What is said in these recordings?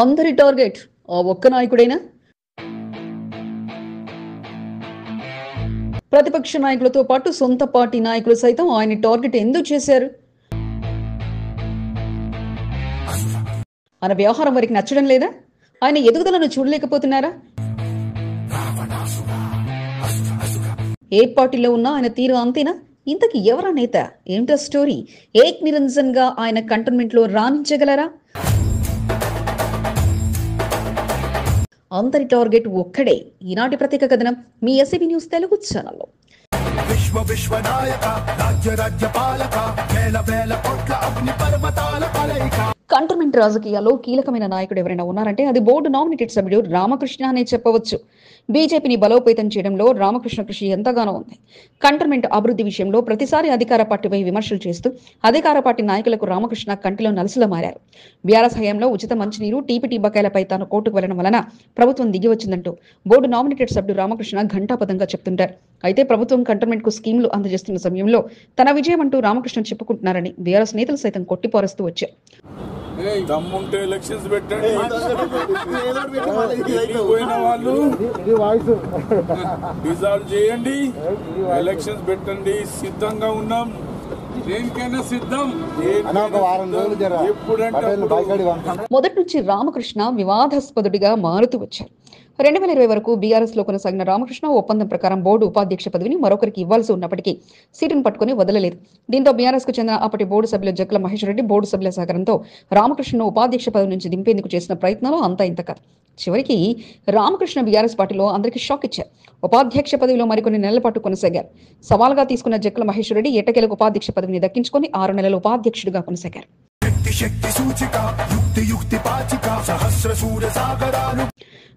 అందరి టార్గెట్ ఆ ఒక్క నాయకుడైనా? ప్రతిపక్ష నాయకులతో పాటు సొంత పార్టీ నాయకులు సైతం ఆయన టార్గెట్ ఎందుకు చేశారు? ఆయన వ్యవహారం వారికి నచ్చడం లేదా? ఆయన ఎదుగుదలను చూడలేకపోతున్నారా? ఏ పార్టీలో ఉన్నా ఆయన తీరు అంతేనా? ఇంతకి ఎవరా నేత? ఏంటో స్టోరీ? ఏక్ నిరంజన్ గా ఆయన కంటోన్మెంట్ లో రాణించగలరా? అందరి టార్గెట్ ఒక్కడే. ఈనాటి ప్రత్యేక కథనం మీ ఎస్సీబీ న్యూస్ తెలుగు ఛానల్లో. కంటోన్మెంట్ రాజకీయాల్లో కీలకమైన నాయకుడు ఎవరైనా ఉన్నారంటే అది బోర్డు నామినేటెడ్ సభ్యుడు రామకృష్ణ అనే చెప్పవచ్చు. బీజేపీని బలోపేతం చేయడంలో రామకృష్ణ కృషి ఎంతగానో ఉంది. కంటోన్మెంట్ అభివృద్ధి విషయంలో ప్రతిసారి అధికార పార్టీపై విమర్శలు చేస్తూ అధికార పార్టీ నాయకులకు రామకృష్ణ కంటిలో నలుసులా మారారు. బీఆర్ఎస్ హయాంలో ఉచిత మంచినీరు, టీపీటీ బకాయిలపై తాను కోర్టుకు వెళ్లడం వలన ప్రభుత్వం దిగివచ్చిందంటూ బోర్డు నామినేటెడ్ సభ్యుడు రామకృష్ణ ఘంటాపథంగా చెప్తుంటారు. అయితే ప్రభుత్వం కంటోన్మెంట్ కు స్కీమ్లు అందజేస్తున్న సమయంలో తన విజయం అంటూ రామకృష్ణ చెప్పుకుంటున్నారని బీఆర్ఎస్ నేతలు సైతం కొట్టిపారుస్తూ వచ్చారు. దమ్ముంటే ఎలక్షన్స్ పెట్టండి, పోయిన వాళ్ళు డిజాల్వ్ చేయండి, ఎలక్షన్స్ పెట్టండి. సిద్ధంగా ఉన్నాం, దేనికైనా సిద్ధం. మొదటి నుంచి రామకృష్ణ వివాదాస్పదుడిగా మారుతూ వచ్చారు. 2020 వరకు బీఆర్ఎస్ లో కొనసాగిన రామకృష్ణ ఒప్పందం ప్రకారం బోర్డు ఉపాధ్యక్ష పదవిని మరొకరికి ఇవ్వాల్సి ఉన్నప్పటికీ సీటును పట్టుకుని వదలలేదు. దీంతో బీఆర్ఎస్ కు చెందిన అప్పటి బోర్డు సభ్యులు జక్కల మహేష్ రెడ్డి బోర్డు సభ్యుల సహకారంతో రామకృష్ణను ఉపాధ్యక్ష పదవి నుంచి దింపేందుకు చేసిన ప్రయత్నాలు అంతా ఇంత కాదు. చివరికి రామకృష్ణ బీఆర్ఎస్ పార్టీలో అందరికీ షాక్ ఇచ్చారు. ఉపాధ్యక్ష పదవిలో మరికొన్ని నెలల పాటు కొనసాగారు. సవాల్గా తీసుకున్న జక్కల మహేష్ రెడ్డి ఎట్టకేలకు ఉపాధ్యక్ష పదవిని దక్కించుకొని 6 నెలలు ఉపాధ్యక్షుడిగా కొనసాగారు.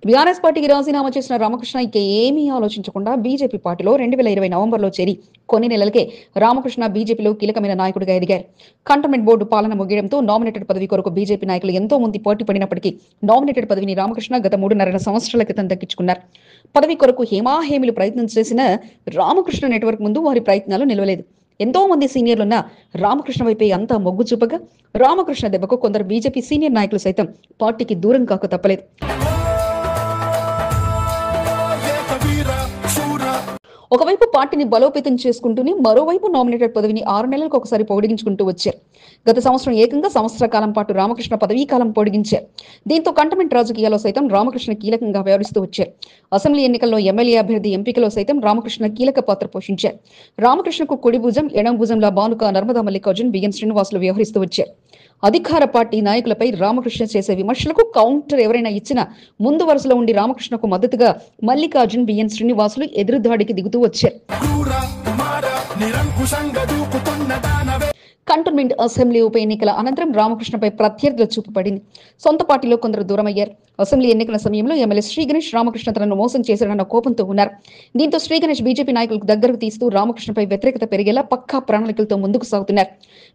బీఆర్ఎస్ పార్టీకి రాజీనామా చేసిన రామకృష్ణ ఇక ఏమీ ఆలోచించకుండా బీజేపీ పార్టీలో 2020 నవంబర్లో చేరి కొన్ని నెలలకే రామకృష్ణ బీజేపీలో కీలకమైన నాయకుడిగా ఎదిగారు. కంటోన్మెంట్ బోర్డు పాలన ముగియడంతో నామినేటెడ్ పదవి కొరకు బీజేపీ నాయకులు ఎంతో మంది పోటీ పడినప్పటికీ నామినేటెడ్ పదవిని రామకృష్ణ గత 3.5 సంవత్సరాల క్రితం దక్కించుకున్నారు. పదవి కొరకు హేమాహేమిలు ప్రయత్నం చేసిన రామకృష్ణ నెట్వర్క్ ముందు వారి ప్రయత్నాలు నిలవలేదు. ఎంతో మంది సీనియర్లున్న రామకృష్ణ వైపే అంతా మొగ్గు చూపగా రామకృష్ణ దెబ్బకు కొందరు బీజేపీ సీనియర్ నాయకులు సైతం పార్టీకి దూరం కాక తప్పలేదు. ఒకవైపు పార్టీని బలోపేతం చేసుకుంటూనే మరోవైపు నామినేటెడ్ పదవిని 6 నెలలకు ఒకసారి పొడిగించుకుంటూ వచ్చారు. గత సంవత్సరం ఏకంగా సంవత్సర కాలం పాటు రామకృష్ణ పదవీ కాలం పొడిగించారు. దీంతో కంటోన్మెంట్ రాజకీయాల్లో సైతం రామకృష్ణ కీలకంగా వ్యవహరిస్తూ వచ్చారు. అసెంబ్లీ ఎన్నికల్లో ఎమ్మెల్యే అభ్యర్థి ఎంపికలో సైతం రామకృష్ణ కీలక పాత్ర పోషించారు. రామకృష్ణకు కుడి భుజం ఎడం భుజంలా బానుక నర్మదా మల్లికార్జున్, బిఎన్ శ్రీనివాసులు వ్యవహరిస్తూ వచ్చారు. అధికార పార్టీ నాయకులపై రామకృష్ణ చేసే విమర్శలకు కౌంటర్ ఎవరైనా ఇచ్చినా ముందు వరుసలో ఉండి రామకృష్ణకు మద్దతుగా మల్లికార్జున్, బిఎన్ శ్రీనివాసులు ఎదురుదాడికి దిగుతూ వచ్చారు. కంటోన్మెంట్ అసెంబ్లీ ఉప ఎన్నికల అనంతరం రామకృష్ణపై ప్రత్యర్థుల చూపు పడింది. సొంత పార్టీలో కొందరు దూరమయ్యారు. అసెంబ్లీ ఎన్నికల సమయంలో ఎమ్మెల్యే శ్రీ గణేష్ రామకృష్ణ తనను మోసం చేశాడన్న కోపంతో ఉన్నారు. దీంతో శ్రీ గణేష్ బీజేపీ నాయకులకు దగ్గరకు తీస్తూ రామకృష్ణపై వ్యతిరేకత పెరిగేలా పక్కా ప్రణాళికలతో ముందుకు సాగుతున్నారు.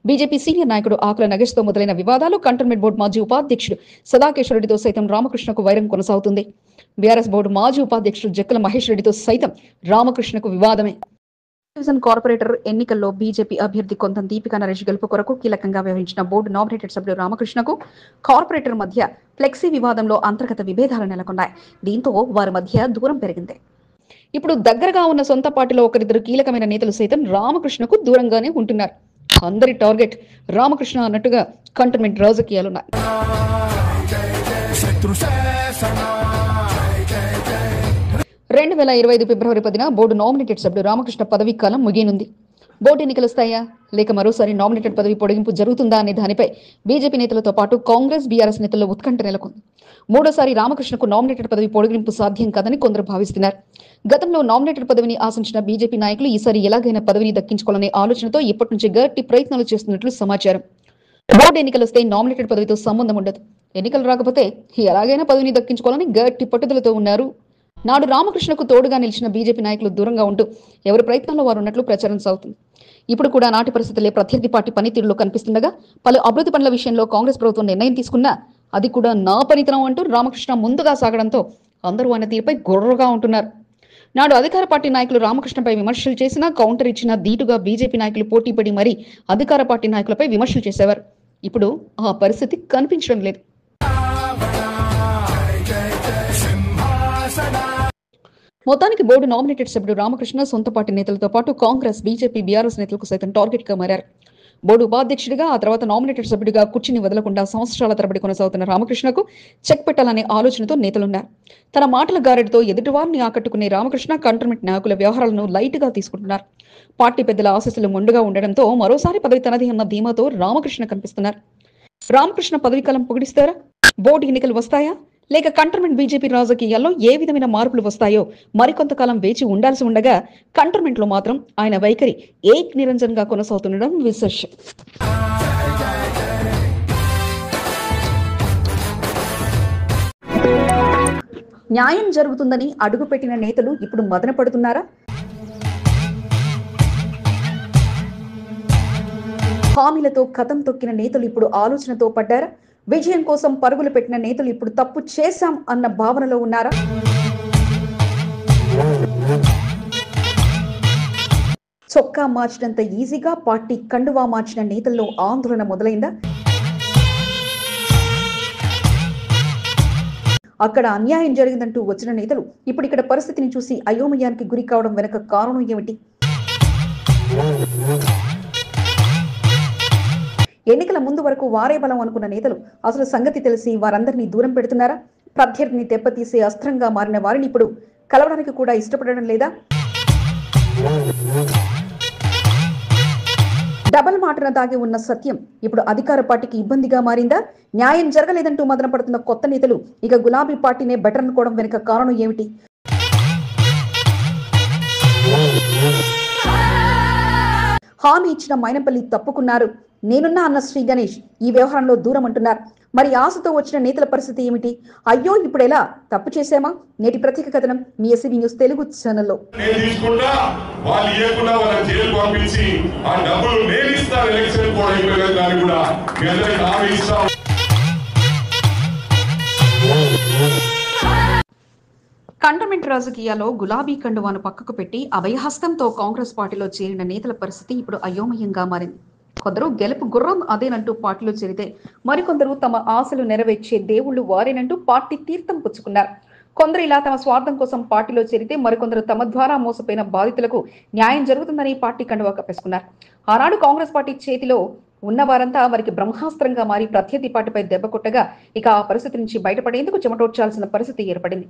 బీజేపీ సీనియర్ నాయకుడు ఆకుల నగేష్ తో మొదలైన వివాదాలు, కంటోన్మెంట్ బోర్డు మాజీ ఉపాధ్యక్షుడు సదాకేశ్వర రెడ్డితో సైతం రామకృష్ణకు వైరం కొనసాగుతుంది. బీఆర్ఎస్ బోర్డు మాజీ ఉపాధ్యక్షుడు జక్కల మహేష్ రెడ్డితో సైతం రామకృష్ణకు వివాదమే. డివిజన్ కార్పొరేటర్ ఎన్నికల్లో బీజేపీ అభ్యర్థి కొంతం దీపికా నరేష్ గెలుపు కొరకు కీలకంగా వ్యవహరించిన బోర్డు నామినేటెడ్ సభ్యుడు రామకృష్ణకు కార్పొరేటర్ మధ్య ఫ్లెక్సీ వివాదంలో అంతర్గత విభేదాలు నెలకొన్నాయి. దీంతో వారి మధ్య దూరం పెరిగింది. ఇప్పుడు దగ్గరగా ఉన్న సొంత పార్టీలో ఒకరిద్దరు కీలకమైన నేతలు సైతం రామకృష్ణకు దూరంగానే ఉంటున్నారు. అందరి టార్గెట్ రామకృష్ణ అన్నట్టుగా కంటోన్మెంట్ రాజకీయాలున్నాయి. 2025 ఫిబ్రవరి 10న బోర్డు నామినేటెడ్ సభ్యుడు రామకృష్ణ పదవీ కాలం ముగియనుంది. బోర్డు ఎన్నికలు వస్తాయా లేక మరోసారి నామినేటెడ్ పదవి పొడిగింపు జరుగుతుందా అనే దానిపై బీజేపీ నేతలతో పాటు కాంగ్రెస్, బీఆర్ఎస్ నేతల్లో ఉత్కంఠ నెలకొంది. మూడోసారి రామకృష్ణకు నామినేటెడ్ పదవి పొడిగింపు సాధ్యం కాదని కొందరు భావిస్తున్నారు. గతంలో నామినేటెడ్ పదవిని ఆశించిన బీజేపీ నాయకులు ఈసారి ఎలాగైనా పదవిని దక్కించుకోవాలనే ఆలోచనతో ఇప్పటి నుంచి గట్టి ప్రయత్నాలు చేస్తున్నట్లు సమాచారం. బోర్డు ఎన్నికలు వస్తే నామినేటెడ్ పదవితో సంబంధం ఉండదు. ఎన్నికలు రాకపోతే ఎలాగైనా పదవిని దక్కించుకోవాలని గట్టి పట్టుదలతో ఉన్నారు. నాడు రామకృష్ణకు తోడుగా నిలిచిన బీజేపీ నాయకులు దూరంగా ఉంటూ ఎవరి ప్రయత్నంలో వారు ఉన్నట్లు ప్రచారం సాగుతుంది. ఇప్పుడు కూడా నాటి పరిస్థితులే ప్రత్యర్థి పార్టీ పనితీరులో కనిపిస్తుండగా పలు అభివృద్ధి పనుల విషయంలో కాంగ్రెస్ ప్రభుత్వం నిర్ణయం తీసుకున్నా అది కూడా నా పనితనం అంటూ రామకృష్ణ ముందుగా సాగడంతో అందరూ ఆయన తీరుపై గుర్రగా ఉంటున్నారు. నాడు అధికార పార్టీ నాయకులు రామకృష్ణపై విమర్శలు చేసినా కౌంటర్ ఇచ్చినా ధీటుగా బీజేపీ నాయకులు పోటీపడి మరీ అధికార పార్టీ నాయకులపై విమర్శలు చేసేవారు. ఇప్పుడు ఆ పరిస్థితి కనిపించడం లేదు. మొత్తానికి బోర్డు నామినేటెడ్ సభ్యుడు రామకృష్ణ సొంత పార్టీ నేతలతో పాటు కాంగ్రెస్, బీజేపీ, బీఆర్ఎస్ నేతలకు సైతం టార్గెట్ గా మారారు. బోర్డు ఉపాధ్యక్షుడిగా, ఆ తర్వాత నామినేటెడ్ సభ్యుడిగా కుర్చీని వదలకుండా సంవత్సరాల తరబడి కొనసాగుతున్న రామకృష్ణకు చెక్ పెట్టాలనే ఆలోచనతో నేతలున్నారు. తన మాటల గారెడితో ఎదుటివారిని ఆకట్టుకునే రామకృష్ణ కంటోన్మెంట్ నాయకుల వ్యవహారాలను లైట్ గా తీసుకుంటున్నారు. పార్టీ పెద్దల ఆశీస్సులు మొండుగా ఉండడంతో మరోసారి పదవి తనది అన్న ధీమాతో రామకృష్ణ కనిపిస్తున్నారు. రామకృష్ణ పదవీకాలం పొగిడిస్తారా? బోర్డు ఎన్నికలు వస్తాయా? లేక కంటోన్మెంట్ బీజేపీ రాజకీయాల్లో ఏ విధమైన మార్పులు వస్తాయో మరికొంతకాలం వేచి ఉండాల్సి ఉండగా కంటోన్మెంట్ లో మాత్రం ఆయన వైఖరి ఏక్ నిరంజన్ గా కొనసాగుతుండడం విశేషం. న్యాయం జరుగుతుందని అడుగుపెట్టిన నేతలు ఇప్పుడు మదన పడుతున్నారా? హామీలతో కథం తొక్కిన నేతలు ఇప్పుడు ఆలోచనతో పడ్డారా? విజయం కోసం పరుగులు పెట్టిన నేతలు ఇప్పుడు తప్పు చేశాం అన్న భావనలో ఉన్నారా? చొక్కా మార్చినంత ఈజీగా పార్టీ కండువా మార్చిన నేతల్లో ఆందోళన మొదలైందా? అక్కడ అన్యాయం జరిగిందంటూ వచ్చిన నేతలు ఇప్పుడు ఇక్కడ పరిస్థితిని చూసి అయోమయానికి గురి కావడం వెనుక కారణం ఏమిటి? ఎన్నికల ముందు వరకు వారే బలం అనుకున్న నేతలు అసలు సంగతి తెలిసి వారందరినీ దూరం పెడుతున్నారా? ప్రత్యర్థిని దెబ్బతీసే అస్త్రంగా మారిన వారిని ఇప్పుడు కలవడానికి కూడా ఇష్టపడడం లేదా? డబల్ మాటన దాగి ఉన్న సత్యం ఇప్పుడు అధికార పార్టీకి ఇబ్బందిగా మారిందా? న్యాయం జరగలేదంటూ మదన పడుతున్న కొత్త నేతలు ఇక గులాబీ పార్టీనే బెటర్ అనుకోవడం వెనుక కారణం ఏమిటి? హామీ ఇచ్చిన మైనంపల్లి తప్పుకున్నారు, నేనున్నా అన్న శ్రీ గణేష్ ఈ వ్యవహారంలో దూరం అంటున్నారు. మరి ఆశతో వచ్చిన నేతల పరిస్థితి ఏమిటి? అయ్యో ఇప్పుడు ఎలా తప్పు చేశామా? నేటి ప్రత్యేక కథనం మీ ఎస్సీబీ న్యూస్ తెలుగు ఛానల్లో. కంటోన్మెంట్ రాజకీయాల్లో గులాబీ కండువాను పక్కకు పెట్టి అభయహస్తంతో కాంగ్రెస్ పార్టీలో చేరిన నేతల పరిస్థితి ఇప్పుడు అయోమయంగా మారింది. కొందరు గెలుపు గుర్రం అదేనంటూ పార్టీలో చేరితే మరికొందరు తమ ఆశలు నెరవేర్చే దేవుళ్లు వారేనంటూ పార్టీ తీర్థం పుచ్చుకున్నారు. కొందరు ఇలా తమ స్వార్థం కోసం పార్టీలో చేరితే మరికొందరు తమ ద్వారా మోసపోయిన బాధితులకు న్యాయం జరుగుతుందని పార్టీ కండువా కప్పేసుకున్నారు. ఆనాడు కాంగ్రెస్ పార్టీ చేతిలో ఉన్నవారంతా వారికి బ్రహ్మాస్త్రంగా మారి ప్రత్యర్థి పార్టీపై దెబ్బ కొట్టగా ఇక ఆ పరిస్థితి నుంచి బయటపడేందుకు చెమటోడ్చాల్సిన పరిస్థితి ఏర్పడింది.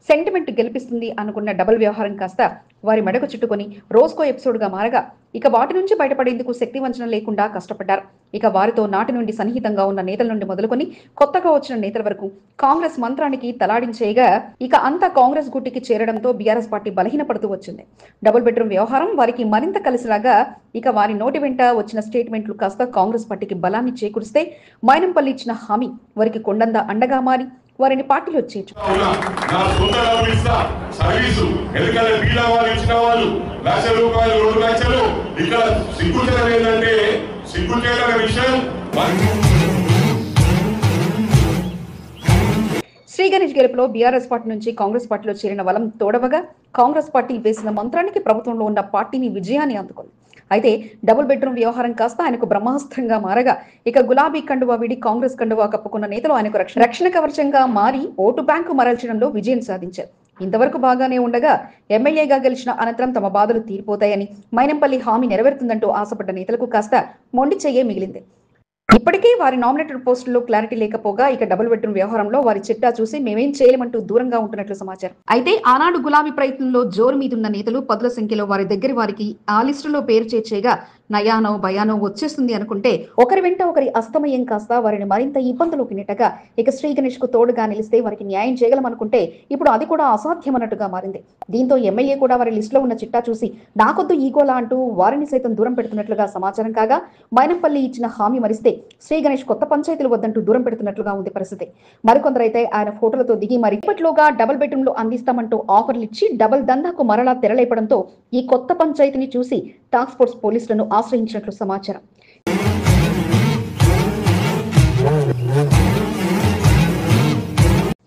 సెంటిమెంట్ గెలిపిస్తుంది అనుకున్న డబుల్ వ్యవహారం కాస్త వారి మెడకు చుట్టుకొని రోజుకో ఎపిసోడ్ గా మారగా ఇక వాటి నుంచి బయటపడేందుకు శక్తి వంచన లేకుండా కష్టపడ్డారు. ఇక వారితో నాటి నుండి సన్నిహితంగా ఉన్న నేతల నుండి మొదలుకొని కొత్తగా వచ్చిన నేతల వరకు కాంగ్రెస్ మంత్రానికి తలాడించేయగా ఇక అంతా కాంగ్రెస్ గుట్టికి చేరడంతో బీఆర్ఎస్ పార్టీ బలహీనపడుతూ వచ్చింది. డబుల్ బెడ్రూమ్ వ్యవహారం వారికి మరింత కలిసిలాగా ఇక వారి నోటి వెంట వచ్చిన స్టేట్మెంట్లు కాస్త కాంగ్రెస్ పార్టీకి బలాన్ని చేకూరిస్తే మైనంపల్లి ఇచ్చిన హామీ వారికి కొండంద అండగా మారి వారిని పార్టీలో చేర్చు. శ్రీ గణేష్ గెలుపులో బీఆర్ఎస్ పార్టీ నుంచి కాంగ్రెస్ పార్టీలో చేరిన వలం తోడవగా కాంగ్రెస్ పార్టీ వేసిన మంత్రానికి ప్రభుత్వంలో ఉన్న పార్టీని విజయాన్ని అందుకుంది. అయితే డబుల్ బెడ్రూమ్ వ్యవహారం కాస్త ఆయనకు బ్రహ్మాస్త్రంగా మారగా ఇక గులాబీ కండువా వీడి కాంగ్రెస్ కండువా కప్పుకున్న నేతలు ఆయనకు రక్షణ కవచంగా మారి ఓటు బ్యాంకు మరల్చడంలో విజయం సాధించారు. ఇంతవరకు బాగానే ఉండగా ఎమ్మెల్యేగా గెలిచిన అనంతరం తమ బాధలు తీరిపోతాయని మైనంపల్లి హామీ నెరవేరుతుందంటూ ఆశపడ్డ నేతలకు కాస్త మొండి చెయ్యే మిగిలింది. ఇప్పటికే వారి నామినేటెడ్ పోస్టుల్లో క్లారిటీ లేకపోగా ఇక డబుల్ బెడ్రూమ్ వ్యవహారంలో వారి చిట్టా చూసి మేమేం చేయలేమంటూ దూరంగా ఉంటున్నట్లు సమాచారం. అయితే ఆనాడు గులాబీ ప్రయత్నంలో జోరు మీదున్న నేతలు పదుల సంఖ్యలో వారి దగ్గర వారికి ఆ లిస్టులో పేరు చేర్చేగా నయానో భయానో వచ్చేస్తుంది అనుకుంటే ఒకరి వెంట ఒకరి అస్తమయం కాస్త వారిని మరింత ఇబ్బందులోకి నెట్టగా ఇక శ్రీ గణేష్ కు తోడుగా నిలిస్తే వారికి న్యాయం చేయగలమనుకుంటే ఇప్పుడు అది కూడా అసాధ్యమన్నట్టుగా మారింది. దీంతో ఎమ్మెల్యే కూడా వారి లిస్టులో ఉన్న చిట్టా చూసి నాకొద్దు ఈగోలా అంటూ వారిని సైతం దూరం పెడుతున్నట్లుగా సమాచారం కాగా మైనంపల్లి ఇచ్చిన హామీ మరిస్తే శ్రీ గణేష్ కొత్త పంచాయతీలు వద్దంటూ దూరం పెడుతున్నట్లుగా ఉంది పరిస్థితి. మరికొందరైతే ఆయన ఫోటోలతో దిగి మరి ఇప్పట్లోగా డబుల్ బెడ్రూమ్ లో అందిస్తామంటూ ఆఫర్లు ఇచ్చి డబుల్ దందాకు మరలా తెరలేపడంతో ఈ కొత్త పంచాయతీని చూసి టాస్క్ ఫోర్స్ పోలీసులను ఆశ్రయించినట్లు సమాచారం.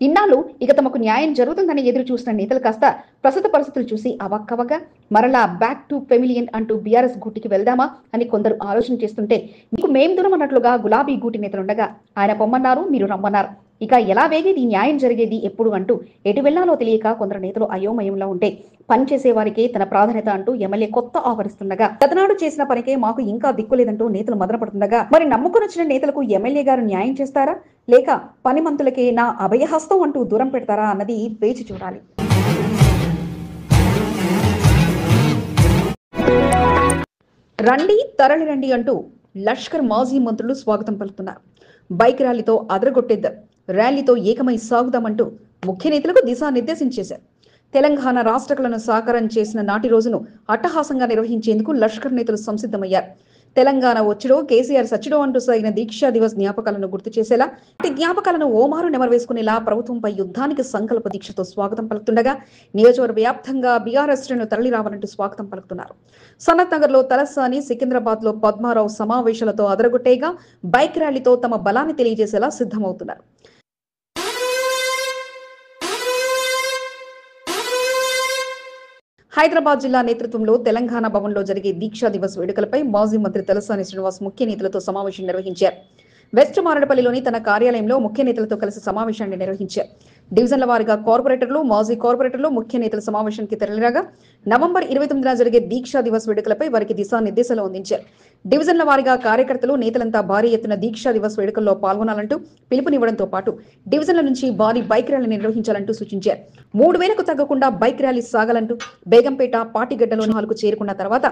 ఇన్నాళ్ళు ఇక తమకు న్యాయం జరుగుతుందని ఎదురు చూసిన నేతలు కాస్త ప్రస్తుత పరిస్థితులు చూసి అవక్కవగా మరలా బ్యాక్ టు పెమిలియన్ అంటూ బీఆర్ఎస్ గూటికి వెళ్దామా అని కొందరు ఆలోచన చేస్తుంటే మీకు మేం దూరం అన్నట్లుగా గులాబీ గూటి నేతలుండగా ఆయన పొమ్మన్నారు, మీరు రమ్మన్నారు. ఇక ఎలా వేగేది న్యాయం జరిగేది ఎప్పుడు అంటూ ఎటు వెళ్లాలో తెలియక కొందరు నేతలు అయోమయంలో ఉంటే పనిచేసే వారికి తన ప్రాధాన్యత అంటూ ఎమ్మెల్యే కొత్త ఆఫరిస్తుండగా గతనాడు చేసిన పనికే మాకు ఇంకా దిక్కులేదంటూ నేతలు మొదలుపడుతుండగా మరి నమ్ముకుని వచ్చిన నేతలకు ఎమ్మెల్యే గారు న్యాయం చేస్తారా లేక పనిమంతులకే నా అభయహస్తం అంటూ దూరం పెడతారా అన్నది వేచి చూడాలి. రండి తరలి రండి అంటూ లష్కర్ మాజీ మంత్రులు స్వాగతం పలుకుతున్నారు. బైక్ ర్యాలీతో అదరగొట్టేద్దాం, ర్యాలీతో ఏకమై సాగుదామంటూ ముఖ్య నేతలకు దిశానిర్దేశం చేశారు. తెలంగాణ రాష్ట్రకులను సాకారం చేసిన నాటి రోజును అట్టహాసంగా నిర్వహించేందుకు లష్కర్ నేతలు సంసిద్ధమయ్యారు. తెలంగాణ వచ్చుడో కేసీఆర్ సచ్చుడో అంటూ సాగిన దీక్షా దివస్ జ్ఞాపకాలను గుర్తు చేసేలా జ్ఞాపకాలను ఓమారు నెమరవేసుకునేలా ప్రభుత్వంపై యుద్ధానికి సంకల్ప దీక్షతో స్వాగతం పలుకుతుండగా నియోజకవర్గ వ్యాప్తంగా బీఆర్ఎస్ శ్రేణులు తరలి రావాలంటూ స్వాగతం పలుకుతున్నారు. సనత్ నగర్ లో తలసాని, సికింద్రాబాద్ లో పద్మారావు సమావేశాలతో అదరగొట్టేగా బైక్ ర్యాలీతో తమ బలాన్ని తెలియజేసేలా సిద్ధమవుతున్నారు. హైదరాబాద్ జిల్లా నేతృత్వంలో తెలంగాణ భవన్లో జరిగే దీక్షా దివస్ వేడుకలపై మాజీ మంత్రి తలసాని శ్రీనివాస్ ముఖ్య నేతలతో సమావేశం నిర్వహించారు. వెస్ట్ మారడపల్లిలోని తన కార్యాలయంలో ముఖ్య నేతలతో కలిసి సమావేశాన్ని నిర్వహించారు. డివిజన్ల వారీగా కార్పొరేటర్లు, మాజీ కార్పొరేటర్లు ముఖ్య నేతల సమావేశానికి తరలిరాగా నవంబర్ 29న జరిగే దీక్షా దివస్ వేడుకలపై వారికి దిశానిర్దేశాలు అందించారు. డివిజన్ల వారీగా కార్యకర్తలు, నేతలంతా భారీ ఎత్తున దీక్షా దివస్ వేడుకల్లో పాల్గొనాలంటూ పిలుపునివ్వడంతో పాటు డివిజన్ల నుంచి భారీ బైక్ ర్యాలీ నిర్వహించాలంటూ సూచించారు. 3000కు తగ్గకుండా బైక్ ర్యాలీ సాగాలంటూ బేగంపేట, పాటిగడ్డలో హాలుకు చేరుకున్న తర్వాత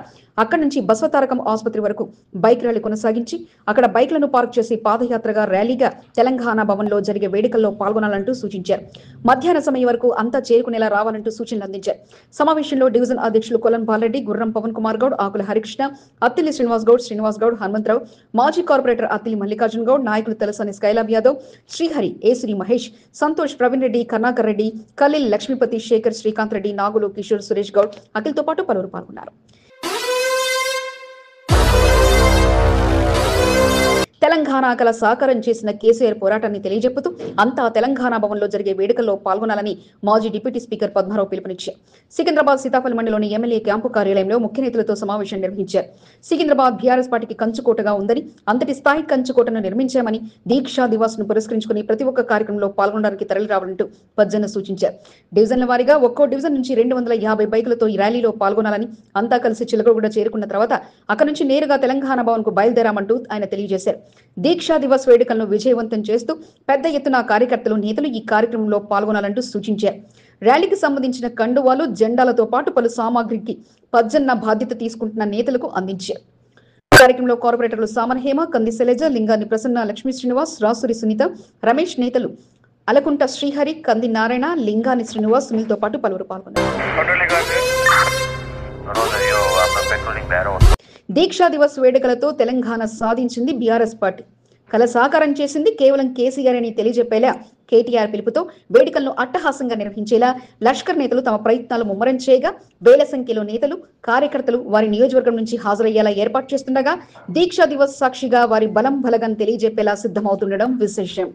అక్కడి నుంచి బస్వతారకం ఆసుపత్రి వరకు బైక్ ర్యాలీ కొనసాగించి అక్కడ బైక్లను పార్క్ చేసి పాదయాత్రగా ర్యాలీగా తెలంగాణ భవన్లో జరిగే వేడుకల్లో పాల్గొనాలంటూ సూచించారు. మధ్యాహ్న సమయం వరకు అంతా చేరుకునేలా రావాలంటూ సూచనలు అందించారు. సమావేశంలో డివిజన్ అధ్యక్షులు కొలన్ బాలరెడ్డి, గుర్రం పవన్ కుమార్ గౌడ్, ఆకుల హరికృష్ణ, అత్తిలి శ్రీనివాస్ గౌడ్, హనుమంతరావు, మాజీ కార్పొరేటర్ అత్తిలి మల్లికార్జున్ గౌడ్, నాయకులు తలసాని స్కైలాబ్ యాదవ్, శ్రీహరి, ఏసురి మహేష్, సంతోష్, ప్రవీణ్ రెడ్డి, కర్ణాకర్ రెడ్డి, ఖలీల్, లక్ష్మీపతి, శేఖర్, శ్రీకాంత్ రెడ్డి, నాగులు, కిషోర్, సురేష్ గౌడ్, అఖిల్తో పాటు పలువురు పాల్గొన్నారు. తెలంగాణ కల సాకారం చేసిన కేసీఆర్ పోరాటాన్ని తెలియజెప్పుతూ అంతా తెలంగాణ భవన్లో జరిగే వేడుకల్లో పాల్గొనాలని మాజీ డిప్యూటీ స్పీకర్ పద్మారావు పిలుపునిచ్చారు. సికింద్రాబాద్ సీతాఫల్ మండలిలోని ఎమ్మెల్యే క్యాంపు కార్యాలయంలో ముఖ్య నేతలతో సమావేశం నిర్వహించారు. సికింద్రాబాద్ బీఆర్ఎస్ పార్టీకి కంచుకోటగా ఉందని, అంతటి స్థాయి కంచుకోటను నిర్మించామని, దీక్షా దివాస్ ను పురస్కరించుకుని ప్రతి ఒక్క కార్యక్రమంలో పాల్గొనడానికి తరలి రావాలంటూ పజ్జన సూచించారు. డివిజన్ల వారీగా ఒక్కో డివిజన్ నుంచి 250 బైకులతో ఈ ర్యాలీలో పాల్గొనాలని, అంతా కలిసి చిలకగూడ చేరుకున్న తర్వాత అక్కడి నుంచి నేరుగా తెలంగాణ భవన్ కు బయలుదేరామంటూ ఆయన తెలియజేశారు. దీక్షా దివస్ వేడుకలను విజయవంతం చేస్తూ పెద్ద ఎత్తున కార్యకర్తలు, నేతలు ఈ కార్యక్రమంలో పాల్గొనాలంటూ సూచించారు. ర్యాలీకి సంబంధించిన కండువాలు, జెండాలతో పాటు పలు సామాగ్రికి పజ్జన్న బాధ్యత తీసుకుంటున్న నేతలకు అందించారు. కార్యక్రమంలో కార్పొరేటర్లు సామన్ హేమ, కంది శైలజ, లింగాని ప్రసన్న, లక్ష్మీ శ్రీనివాస్, రాసూరి సునీత, రమేష్, నేతలు అలకుంట శ్రీహరి, కంది నారాయణ, లింగాని శ్రీనివాస్, సునీల్తో పాటు పలువురు పాల్గొన్నారు. దీక్షా దివస్ వేడుకలతో తెలంగాణ సాధించింది బీఆర్ఎస్ పార్టీ, కల సాకారం చేసింది కేవలం కేసీఆర్ అని తెలియజెప్పేలా కేటీఆర్ పిలుపుతో వేడుకలను అట్టహాసంగా నిర్వహించేలా లష్కర్ నేతలు తమ ప్రయత్నాలు ముమ్మరం చేయగా వేల సంఖ్యలో నేతలు, కార్యకర్తలు వారి నియోజకవర్గం నుంచి హాజరయ్యేలా ఏర్పాటు చేస్తుండగా దీక్షా దివస్ సాక్షిగా వారి బలం బలగం తెలియజెప్పేలా సిద్ధమవుతుండడం విశేషం.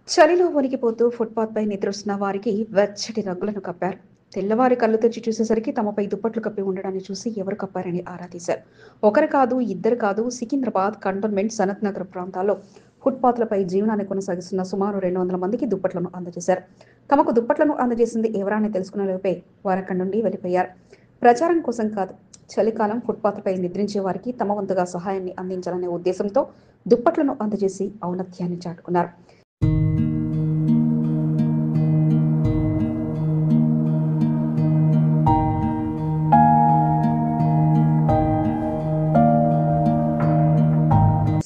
చలిలో వణికిపోతూ ఫుట్పాత్ పై నిద్రిస్తున్న వారికి వెచ్చటి రగ్గులను కప్పారు. తెల్లవారి కళ్ళు తెచ్చి చూసేసరికి తమపై దుప్పట్లు కప్పి ఉండడాన్ని చూసి ఎవరు కప్పారని ఆరా తీశారు. ఒకరు కాదు, ఇద్దరు కాదు, సికింద్రాబాద్ కంటోన్మెంట్, సనత్ నగర్ ప్రాంతాల్లో ఫుట్పాత్లపై జీవనాన్ని కొనసాగిస్తున్న సుమారు 200 మందికి దుప్పట్లను అందజేశారు. తమకు దుప్పట్లను అందజేసింది ఎవరాని తెలుసుకునే లోపే వారక్కడి నుండి వెళ్లిపోయారు. ప్రచారం కోసం కాదు, చలికాలం ఫుట్పాత్లపై నిద్రించే వారికి తమ వంతుగా సహాయాన్ని అందించాలనే ఉద్దేశంతో దుప్పట్లను అందజేసి ఔన్నత్యాన్ని చాటుకున్నారు.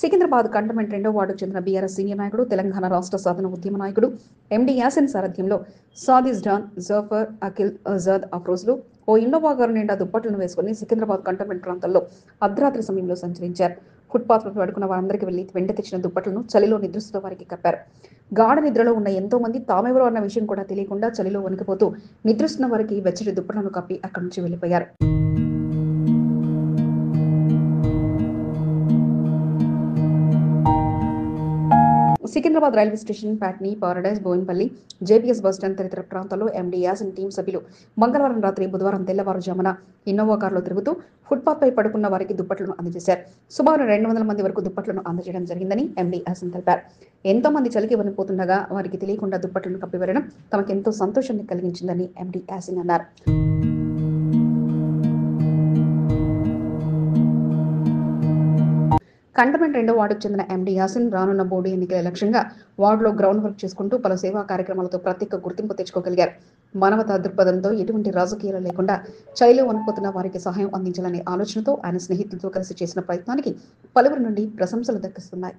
సికింద్రాబాద్ కంటోన్మెంట్ 2వ వార్డుకు చెందిన బీఆర్ఎస్ సీనియర్ నాయకుడు, తెలంగాణ రాష్ట్ర సాధన ఉద్యమ నాయకుడు ఎండి యాసిన్ సారథ్యంలో సాదిస్ డాన్, జఫర్, అఖిల్, ఆజాద్ అఫ్రోజ్లు ఓ ఇన్నోవా కారు నిండా దుప్పట్లను వేసుకుని సికింద్రాబాద్ కంటోన్మెంట్ ప్రాంతాల్లో అర్ధరాత్రి సమయంలో సంచరించారు. ఫుట్పాత్ పై పడుకున్న వారందరికీ వెళ్లి వెంట తెచ్చిన దుప్పట్లను చలిలో నిద్రిస్తున్న వారికి కప్పారు. గాఢ నిద్రలో ఉన్న ఎంతో మంది తామెవరో అన్న విషయం కూడా తెలియకుండా చలిలో వణికిపోతూ నిద్రిస్తున్న వారికి వెచ్చటి దుప్పట్లను కప్పి అక్కడి నుంచి వెళ్లిపోయారు. Secunderabad railway station, Patny, Paradise, Boinpally, JPS bus stand తదితర ప్రాంతాల్లో ఎండీ యాసిన్ టీం సభ్యులు మంగళవారం రాత్రి, బుధవారం తెల్లవారుజామున ఇన్నోవా కారులో తిరుగుతూ ఫుట్పాత్పై పడుకున్న వారికి దుప్పట్లను అందజేశారు. సుమారు 200 మంది వరకు దుప్పట్లను అందజేయడం జరిగిందని ఎండీ యాసిన్ తెలిపారు. ఎంతో మంది చలికి వణిపోతుండగా వారికి తెలియకుండా దుప్పట్లను కప్పివేయడం తమకెంతో సంతోషాన్ని కలిగించిందని ఎండీ యాసిన్ అన్నారు. కంటోన్మెంట్ 2వ వార్డుకు చెందిన ఎండీ యాసిన్ రానున్న బోర్డు ఎన్నికల లక్ష్యంగా వార్డులో గ్రౌండ్ వర్క్ చేసుకుంటూ పలు సేవా కార్యక్రమాలతో ప్రత్యేక గుర్తింపు తెచ్చుకోగలిగారు. మానవతా దృక్పథంతో ఎటువంటి రాజకీయాలు లేకుండా చలిలో వణిపోతున్న వారికి సహాయం అందించాలనే ఆలోచనతో ఆయన స్నేహితులతో కలిసి చేసిన ప్రయత్నానికి పలువురి నుండి ప్రశంసలు దక్కిస్తున్నాయి.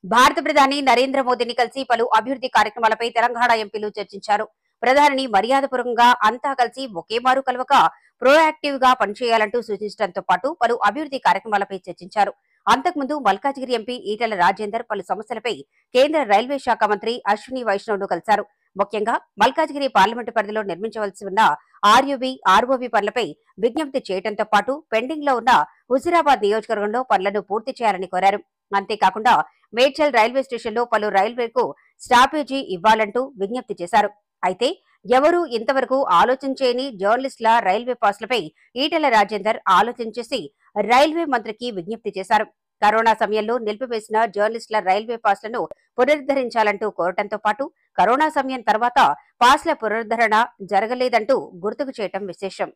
భారత ప్రధాని నరేంద్ర మోదీని కలిసి పలు అభివృద్ధి కార్యక్రమాలపై తెలంగాణ ఎంపీలు చర్చించారు. ప్రధానిని మర్యాదపూర్వకంగా అంతా కలిసి ఒకేమారు కలవక ప్రోయాక్టివ్ గా పనిచేయాలంటూ సూచించడంతో పాటు పలు అభివృద్ధి కార్యక్రమాలపై చర్చించారు. అంతకుముందు మల్కాజిగిరి ఎంపీ ఈటెల రాజేందర్ పలు సమస్యలపై కేంద్ర రైల్వే శాఖ మంత్రి అశ్విని వైష్ణవ్ ను కలిశారు. ముఖ్యంగా మల్కాజిగిరి పార్లమెంటు పరిధిలో నిర్మించవలసి ఉన్న ఆర్యూబీ, ఆర్ఓబీ పనులపై విజ్ఞప్తి చేయడంతో పాటు పెండింగ్ లో ఉన్న హుజురాబాద్ నియోజకవర్గంలో పనులను పూర్తి చేయాలని కోరారు. అంతేకాకుండా మేడ్చల్ రైల్వే స్టేషన్లో పలు రైల్వేకు స్టాపేజీ ఇవ్వాలంటూ విజ్ఞప్తి చేశారు. అయితే ఎవరూ ఇంతవరకు ఆలోచించేని జర్నలిస్టుల రైల్వే పాస్లపై ఈటెల రాజేందర్ ఆలోచించేసి రైల్వే మంత్రికి విజ్ఞప్తి చేశారు. కరోనా సమయంలో నిలిపివేసిన జర్నలిస్టుల రైల్వే పాస్లను పునరుద్ధరించాలంటూ కోరటంతో పాటు కరోనా సమయం తర్వాత పాస్ల పునరుద్ధరణ జరగలేదంటూ గుర్తుకు చేయటం విశేషం.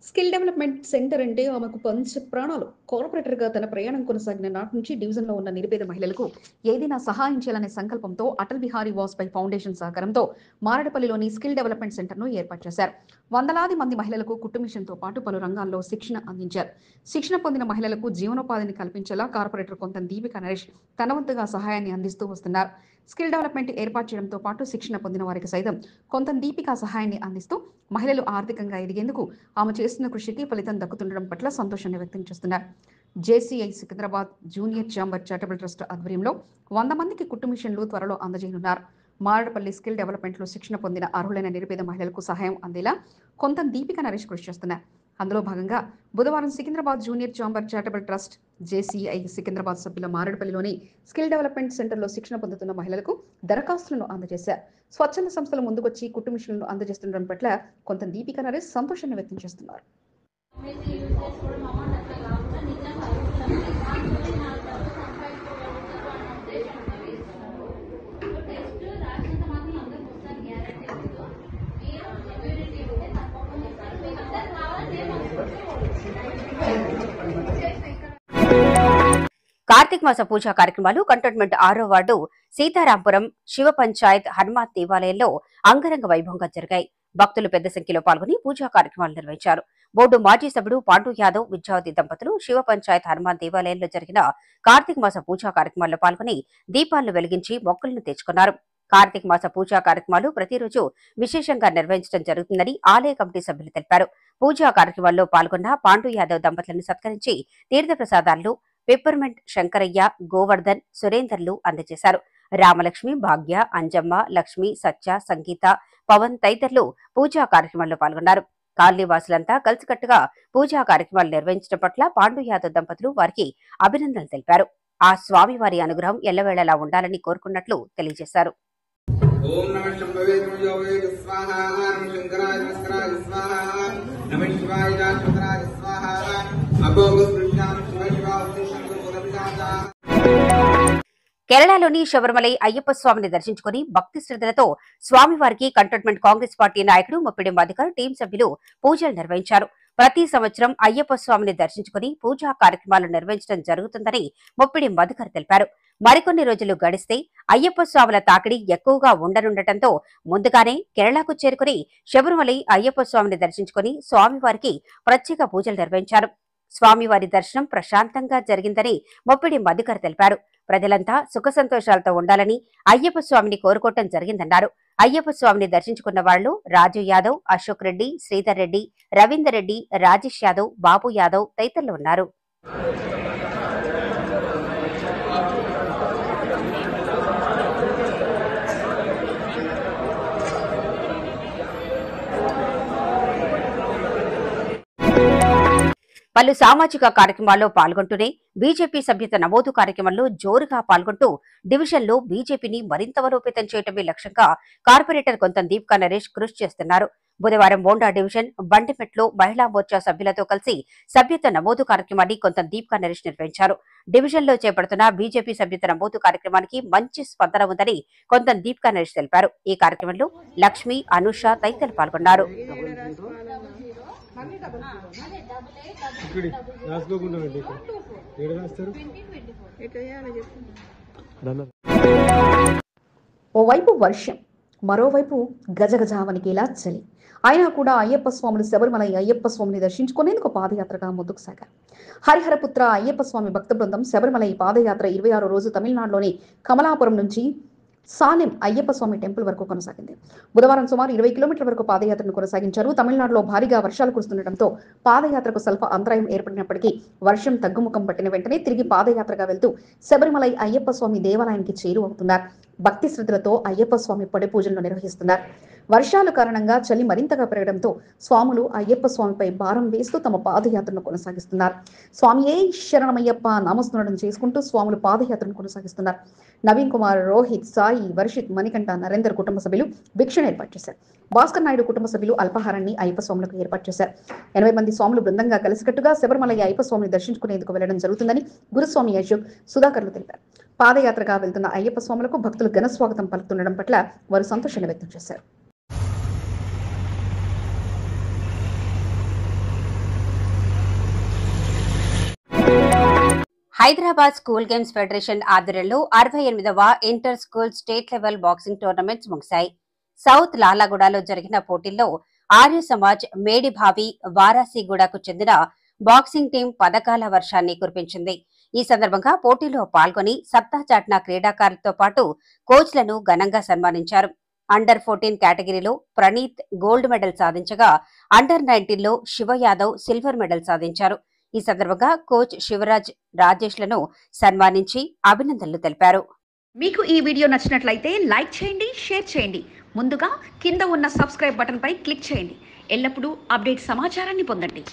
స్కిల్ డెవలప్మెంట్ సెంటర్ అంటే ఆమెకు పంచ ప్రాణాలు. కార్పొరేటర్గా తన ప్రయాణం కొనసాగిన నాటి నుంచి డివిజన్లో ఉన్న నిరుపేద మహిళలకు ఏదైనా సహాయం చేయాలనే సంకల్పంతో అటల్ బిహారీ వాజ్పేయి ఫౌండేషన్ సహకారంతో మారడపల్లిలోని స్కిల్ డెవలప్మెంట్ సెంటర్ను ఏర్పాటు చేశారు. వందలాది మంది మహిళలకు కుట్టు మిషన్తో పాటు పలు రంగాల్లో శిక్షణ అందించారు. శిక్షణ పొందిన మహిళలకు జీవనోపాధిని కల్పించేలా కార్పొరేటర్ కొంత దీపిక నరేష్ తన వంతుగా సహాయాన్ని అందిస్తూ వస్తున్నారు. స్కిల్ డెవలప్మెంట్ ఏర్పాటు చేయడంతో పాటు శిక్షణ పొందిన వారికి సైతం కొంత దీపిక సహాయాన్ని అందిస్తూ మహిళలు ఆర్థికంగా ఎదిగేందుకు ఆమె చేస్తున్న కృషికి ఫలితం దక్కుతుండడం పట్ల సంతోషాన్ని వ్యక్తం చేస్తున్నారు. JCI Secunderabad junior chamber charitable trust ఆధ్వర్యంలో 100 మందికి కుట్టు మిషన్లు త్వరలో అందజేయనున్నారు. మారడపల్లి స్కిల్ డెవలప్మెంట్లో శిక్షణ పొందిన అర్హులైన నిరుపేద మహిళలకు సహాయం అందేలా కొంత దీపిక నరేష్ కృషి చేస్తున్నారు. అందులో భాగంగా బుధవారం Secunderabad junior chamber charitable trust JCI Secunderabad సభ్యుల మారడపల్లిలోని స్కిల్ డెవలప్మెంట్ సెంటర్లో శిక్షణ పొందుతున్న మహిళలకు దరఖాస్తులను అందజేశారు. స్వచ్ఛంద సంస్థలు ముందుకొచ్చి కుట్టు మిషన్లను అందజేస్తుండడం పట్ల కొంత దీపిక నరేష్ సంతోషాన్ని వ్యక్తం చేస్తున్నారు. కార్తీక మాస పూజా కార్యక్రమాలు కంటోన్మెంట్ 6వ వార్డు సీతారాంపురం శివ పంచాయత్ హనుమాన్ దేవాలయంలో అంగరంగ వైభవంగా జరిగాయి. భక్తులు పెద్ద సంఖ్యలో పాల్గొని పూజా కార్యక్రమాలు నిర్వహించారు. బోర్డు మాజీ సభ్యుడు పాండు యాదవ్, విద్యావతి దంపతులు శివ పంచాయత్ హనుమాన్ దేవాలయంలో జరిగిన కార్తీక మాస పూజా కార్యక్రమాల్లో పాల్గొని దీపాలను వెలిగించి మొక్కులను తెచ్చుకున్నారు. కార్తీక మాస పూజా కార్యక్రమాలు ప్రతిరోజు విశేషంగా నిర్వహించడం జరుగుతుందని ఆలయ కమిటీ సభ్యులు తెలిపారు. పూజా కార్యక్రమాల్లో పాల్గొన్న పాండు యాదవ్ దంపతులను సత్కరించి తీర్థప్రసాదాలు పెప్పర్మెంట్ శంకరయ్య, గోవర్ధన్, సురేందర్లు అందజేశారు. రామలక్ష్మి, భాగ్య, అంజమ్మ, లక్ష్మి, సత్య, సంగీత, పవన్ తదితరులు పూజా కార్యక్రమాల్లో పాల్గొన్నారు. కాలనీ వాసులంతా కలిసికట్టుగా పూజా కార్యక్రమాలు నిర్వహించడం పట్ల పాండు యాదవ్ దంపతులు వారికి అభినందనలు తెలిపారు. ఆ స్వామివారి అనుగ్రహం ఎల్లవేళలా ఉండాలని కోరుకున్నట్లు తెలియజేశారు. ఓం నమః శంభవే యోగే స్వాహా నమః శంకరాయ నమస్కారాయ స్వాహా నమః శివాయ నమస్కారాయ స్వాహా అభోగస్పృష్టాం శివాయ శంకరపురమిదాత. కేరళలోని శబరిమలై అయ్యప్ప స్వామిని దర్శించుకుని భక్తి శ్రద్ధలతో స్వామివారికి కంటోన్మెంట్ కాంగ్రెస్ పార్టీ నాయకుడు ముప్పిడి మధుకర్ టీం సభ్యులు పూజలు నిర్వహించారు. ప్రతి సంవత్సరం అయ్యప్ప స్వామిని దర్శించుకుని పూజా కార్యక్రమాలు నిర్వహించడం జరుగుతుందని ముప్పిడి మధుకర్ తెలిపారు. మరికొన్ని రోజులు గడిస్తే అయ్యప్ప స్వాముల తాకిడి ఎక్కువగా ఉండనుండటంతో ముందుగానే కేరళకు చేరుకుని శబరిమలై అయ్యప్ప స్వామిని దర్శించుకుని స్వామివారికి ప్రత్యేక పూజలు నిర్వహించారు. స్వామివారి దర్శనం ప్రశాంతంగా జరిగిందని ముప్పిడి మధుకర్ తెలిపారు. ప్రజలంతా సుఖ సంతోషాలతో ఉండాలని అయ్యప్ప స్వామిని కోరుకోవటం జరిగిందన్నారు. అయ్యప్ప స్వామిని దర్శించుకున్న వాళ్లు రాజు యాదవ్, అశోక్ రెడ్డి, శ్రీధర్ రెడ్డి, రవీందర్ రెడ్డి, రాజేష్ యాదవ్, బాబు యాదవ్ తదితరులు ఉన్నారు. పలు సామాజిక కార్యక్రమాల్లో పాల్గొంటూనే బీజేపీ సభ్యత నమోదు కార్యక్రమంలో జోరుగా పాల్గొంటూ డివిజన్లో బీజేపీని మరింత బలోపేతం చేయడమే లక్ష్యంగా కార్పొరేటర్ కొంతం దీపికా నరేష్ కృషి చేస్తున్నారు. బుధవారం బోండా డివిజన్ బండిమెట్లో మహిళా మోర్చా సభ్యులతో కలిసి సభ్యత నమోదు కార్యక్రమాన్ని కొంతం దీపికా నరేష్ నిర్వహించారు. డివిజన్లో చేపడుతున్న బీజేపీ సభ్యత నమోదు కార్యక్రమానికి మంచి స్పందన ఉందని కొంతం దీపికా నరేష్ తెలిపారు. ఈ కార్యక్రమంలో లక్ష్మి, అనుష తదితరులు పాల్గొన్నారు. ఓవైపు వర్షం, మరోవైపు గజగజ వణికేలా చలి. అయినా కూడా అయ్యప్ప స్వాములు శబరిమల అయ్యప్ప స్వామిని దర్శించుకునేందుకు పాదయాత్రగా ముందుకు సాగారు. హరిహరపుత్ర అయ్యప్ప స్వామి భక్త బృందం శబరిమల ఈ పాదయాత్ర 26వ రోజు తమిళనాడులోని కమలాపురం నుంచి సాలెం అయ్యప్ప స్వామి టెంపుల్ వరకు కొనసాగింది. బుధవారం సుమారు 20 కిలోమీటర్ల వరకు పాదయాత్రను కొనసాగించారు. తమిళనాడులో భారీగా వర్షాలు కురుస్తుండటంతో పాదయాత్రకు స్వల్ప అంతరాయం ఏర్పడినప్పటికీ వర్షం తగ్గుముఖం పట్టిన వెంటనే తిరిగి పాదయాత్రగా వెళ్తూ శబరిమలై అయ్యప్ప స్వామి దేవాలయానికి చేరువవుతున్నారు. భక్తి శ్రద్ధలతో అయ్యప్ప స్వామి పడి పూజలను నిర్వహిస్తున్నారు. వర్షాల కారణంగా చలి మరింతగా పెరగడంతో స్వాములు అయ్యప్ప స్వామిపై భారం వేస్తూ తమ పాదయాత్రను కొనసాగిస్తున్నారు. స్వామియే శరణమయ్యప్ప నామస్మరణం చేసుకుంటూ స్వాములు పాదయాత్రను కొనసాగిస్తున్నారు. నవీన్ కుమార్, రోహిత్, సాయి, వర్షిత్, మణికంఠ, నరేందర్ కుటుంబ సభ్యులు భిక్షను ఏర్పాటు చేశారు. భాస్కర్ నాయుడు కుటుంబ సభ్యులు అల్పాహారాన్ని అయ్యప్ప స్వాములకు ఏర్పాటు చేశారు. 80 మంది స్వాములు బృందంగా కలిసికట్టుగా శబరిమల అయ్యప్ప స్వామిని దర్శించుకునేందుకు వెళ్లడం జరుగుతుందని గురుస్వామి అశోక్, సుధాకర్లు తెలిపారు. పాదయాత్రగా వెళ్తున్న అయ్యప్ప స్వాములకు భక్తులు ఘన స్వాగతం పలుకుతుండడం పట్ల వారు సంతోషాన్ని వ్యక్తం చేశారు. హైదరాబాద్ స్కూల్ గేమ్స్ ఫెడరేషన్ ఆధ్వర్యంలో 68వ inter school state level boxing tournaments ముగిశాయి. సౌత్ లాలాగూడలో జరిగిన పోటీల్లో ఆర్య సమాజ్, మేడిభావి, వారాసిగూడకు చెందిన బాక్సింగ్ టీం పథకాల వర్షాన్ని కురిపించింది. ఈ సందర్భంగా పోటీలో పాల్గొని సత్తా చాటిన క్రీడాకారులతో పాటు కోచ్లను ఘనంగా సన్మానించారు. అండర్ 14 కేటగిరీలో ప్రణీత్ గోల్డ్ మెడల్ సాధించగా అండర్ 19లో శివ యాదవ్ సిల్వర్ మెడల్ సాధించారు. ఈ సందర్భంగా కోచ్ శివరాజ్ రాజేష్లను సన్మానించి అభినందనలు తెలిపారు. మీకు ఈ వీడియో నచ్చినట్లయితే లైక్ చేయండి, షేర్ చేయండి. ముందుగా కింద ఉన్న సబ్స్క్రైబ్ బటన్ పై క్లిక్ చేయండి. ఎల్లప్పుడూ అప్డేట్ సమాచారాన్ని పొందండి.